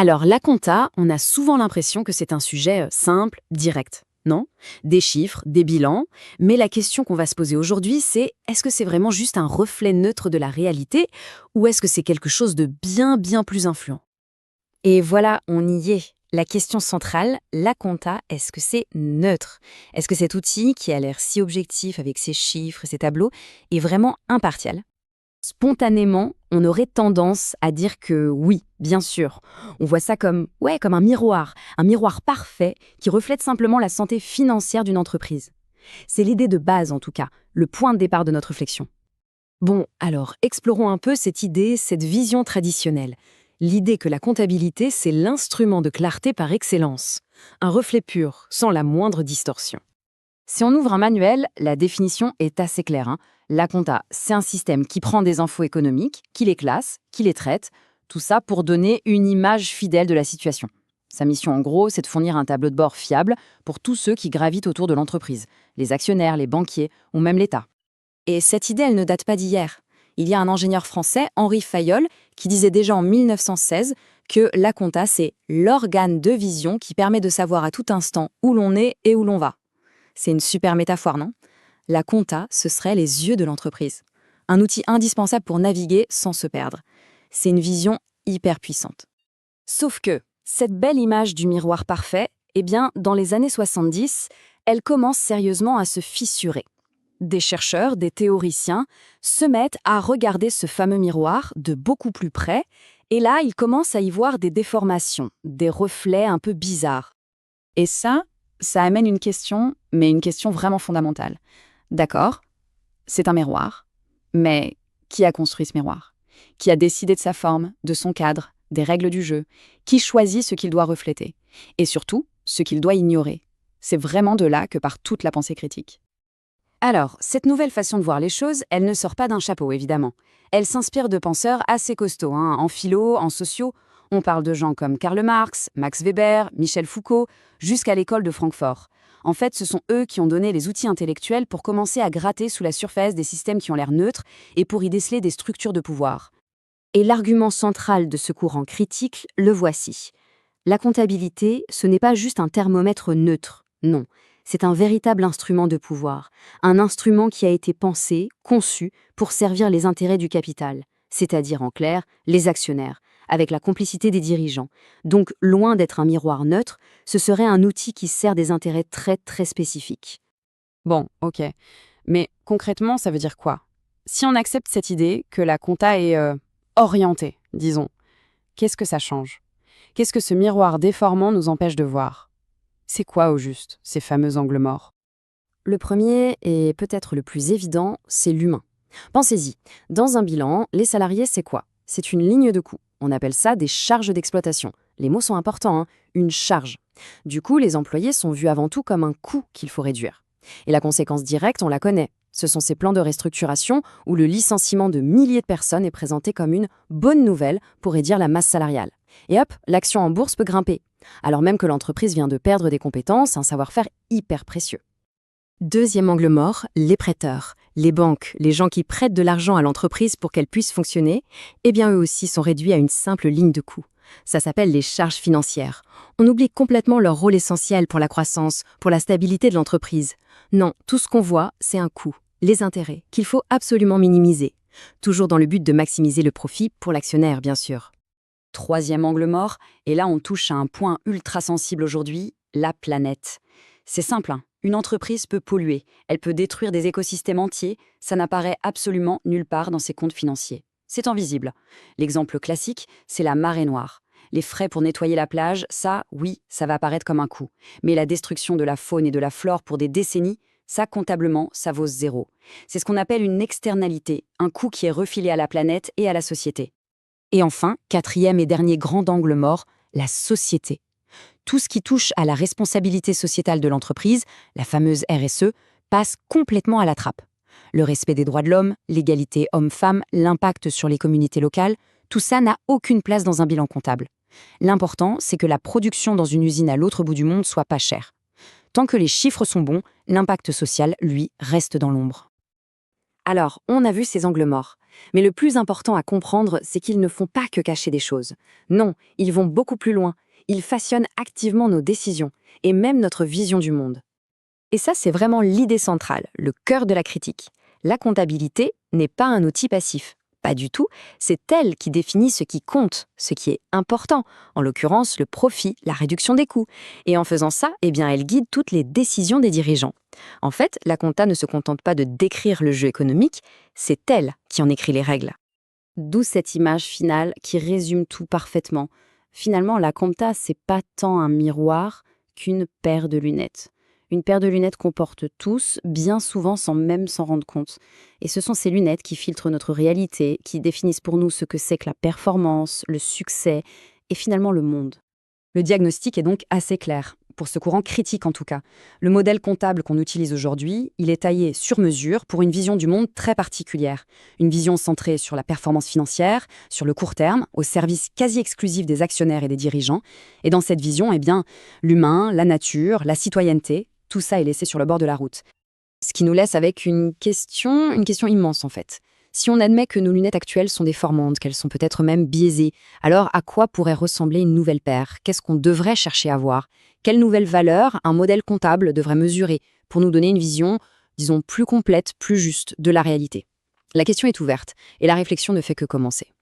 Alors, la compta, on a souvent l'impression que c'est un sujet simple, direct. Non? Des chiffres, des bilans. Mais la question qu'on va se poser aujourd'hui, c'est est-ce que c'est vraiment juste un reflet neutre de la réalité ou est-ce que c'est quelque chose de bien, bien plus influent? Et voilà, on y est. La question centrale, la compta, est-ce que c'est neutre? Est-ce que cet outil, qui a l'air si objectif avec ses chiffres et ses tableaux, est vraiment impartial? Spontanément, on aurait tendance à dire que oui, bien sûr. On voit ça comme, ouais, comme un miroir parfait qui reflète simplement la santé financière d'une entreprise. C'est l'idée de base en tout cas, le point de départ de notre réflexion. Bon, alors explorons un peu cette idée, cette vision traditionnelle. L'idée que la comptabilité, c'est l'instrument de clarté par excellence. Un reflet pur, sans la moindre distorsion. Si on ouvre un manuel, la définition est assez claire, hein. La compta, c'est un système qui prend des infos économiques, qui les classe, qui les traite, tout ça pour donner une image fidèle de la situation. Sa mission, en gros, c'est de fournir un tableau de bord fiable pour tous ceux qui gravitent autour de l'entreprise, les actionnaires, les banquiers ou même l'État. Et cette idée, elle ne date pas d'hier. Il y a un ingénieur français, Henri Fayol, qui disait déjà en 1916 que la compta, c'est l'organe de vision qui permet de savoir à tout instant où l'on est et où l'on va. C'est une super métaphore, non? La compta, ce serait les yeux de l'entreprise. Un outil indispensable pour naviguer sans se perdre. C'est une vision hyper puissante. Sauf que, cette belle image du miroir parfait, eh bien, dans les années 70, elle commence sérieusement à se fissurer. Des chercheurs, des théoriciens, se mettent à regarder ce fameux miroir de beaucoup plus près, et là, ils commencent à y voir des déformations, des reflets un peu bizarres. Et ça amène une question, mais une question vraiment fondamentale. D'accord, c'est un miroir, mais qui a construit ce miroir? Qui a décidé de sa forme, de son cadre, des règles du jeu? Qui choisit ce qu'il doit refléter? Et surtout, ce qu'il doit ignorer? C'est vraiment de là que part toute la pensée critique. Alors, cette nouvelle façon de voir les choses, elle ne sort pas d'un chapeau, évidemment. Elle s'inspire de penseurs assez costauds, hein, en philo, en sociaux. On parle de gens comme Karl Marx, Max Weber, Michel Foucault, jusqu'à l'école de Francfort. En fait, ce sont eux qui ont donné les outils intellectuels pour commencer à gratter sous la surface des systèmes qui ont l'air neutres et pour y déceler des structures de pouvoir. Et l'argument central de ce courant critique, le voici. La comptabilité, ce n'est pas juste un thermomètre neutre, non. C'est un véritable instrument de pouvoir, un instrument qui a été pensé, conçu pour servir les intérêts du capital, c'est-à-dire en clair, les actionnaires, avec la complicité des dirigeants. Donc, loin d'être un miroir neutre, ce serait un outil qui sert des intérêts très très spécifiques. Bon, ok. Mais concrètement, ça veut dire quoi? Si on accepte cette idée que la compta est orientée, disons, qu'est-ce que ça change? Qu'est-ce que ce miroir déformant nous empêche de voir? C'est quoi au juste, ces fameux angles morts? Le premier, et peut-être le plus évident, c'est l'humain. Pensez-y, dans un bilan, les salariés, c'est quoi? C'est une ligne de coût. On appelle ça des charges d'exploitation. Les mots sont importants, hein, une charge. Du coup, les employés sont vus avant tout comme un coût qu'il faut réduire. Et la conséquence directe, on la connaît. Ce sont ces plans de restructuration où le licenciement de milliers de personnes est présenté comme une bonne nouvelle pour réduire la masse salariale. Et hop, l'action en bourse peut grimper, alors même que l'entreprise vient de perdre des compétences, un savoir-faire hyper précieux. Deuxième angle mort, les prêteurs. Les banques, les gens qui prêtent de l'argent à l'entreprise pour qu'elle puisse fonctionner, eh bien eux aussi sont réduits à une simple ligne de coût. Ça s'appelle les charges financières. On oublie complètement leur rôle essentiel pour la croissance, pour la stabilité de l'entreprise. Non, tout ce qu'on voit, c'est un coût, les intérêts, qu'il faut absolument minimiser. Toujours dans le but de maximiser le profit pour l'actionnaire, bien sûr. Troisième angle mort, et là on touche à un point ultra sensible aujourd'hui, la planète. C'est simple, hein. Une entreprise peut polluer, elle peut détruire des écosystèmes entiers, ça n'apparaît absolument nulle part dans ses comptes financiers. C'est invisible. L'exemple classique, c'est la marée noire. Les frais pour nettoyer la plage, ça, oui, ça va apparaître comme un coût. Mais la destruction de la faune et de la flore pour des décennies, ça, comptablement, ça vaut zéro. C'est ce qu'on appelle une externalité, un coût qui est refilé à la planète et à la société. Et enfin, quatrième et dernier grand angle mort, la société. Tout ce qui touche à la responsabilité sociétale de l'entreprise, la fameuse RSE, passe complètement à la trappe. Le respect des droits de l'homme, l'égalité homme-femme, l'impact sur les communautés locales, tout ça n'a aucune place dans un bilan comptable. L'important, c'est que la production dans une usine à l'autre bout du monde soit pas chère. Tant que les chiffres sont bons, l'impact social, lui, reste dans l'ombre. Alors, on a vu ces angles morts. Mais le plus important à comprendre, c'est qu'ils ne font pas que cacher des choses. Non, ils vont beaucoup plus loin. Ils façonnent activement nos décisions et même notre vision du monde. Et ça, c'est vraiment l'idée centrale, le cœur de la critique. La comptabilité n'est pas un outil passif. Pas du tout, c'est elle qui définit ce qui compte, ce qui est important, en l'occurrence le profit, la réduction des coûts. Et en faisant ça, eh bien, elle guide toutes les décisions des dirigeants. En fait, la compta ne se contente pas de décrire le jeu économique, c'est elle qui en écrit les règles. D'où cette image finale qui résume tout parfaitement. Finalement, la compta, c'est pas tant un miroir qu'une paire de lunettes. Une paire de lunettes qu'on porte tous, bien souvent sans même s'en rendre compte. Et ce sont ces lunettes qui filtrent notre réalité, qui définissent pour nous ce que c'est que la performance, le succès et finalement le monde. Le diagnostic est donc assez clair, pour ce courant critique en tout cas. Le modèle comptable qu'on utilise aujourd'hui, il est taillé sur mesure pour une vision du monde très particulière. Une vision centrée sur la performance financière, sur le court terme, au service quasi exclusif des actionnaires et des dirigeants. Et dans cette vision, eh bien, l'humain, la nature, la citoyenneté, tout ça est laissé sur le bord de la route. Ce qui nous laisse avec une question immense en fait. Si on admet que nos lunettes actuelles sont déformantes, qu'elles sont peut-être même biaisées, alors à quoi pourrait ressembler une nouvelle paire? Qu'est-ce qu'on devrait chercher à voir? Quelle nouvelle valeur un modèle comptable devrait mesurer pour nous donner une vision, disons, plus complète, plus juste de la réalité? La question est ouverte et la réflexion ne fait que commencer.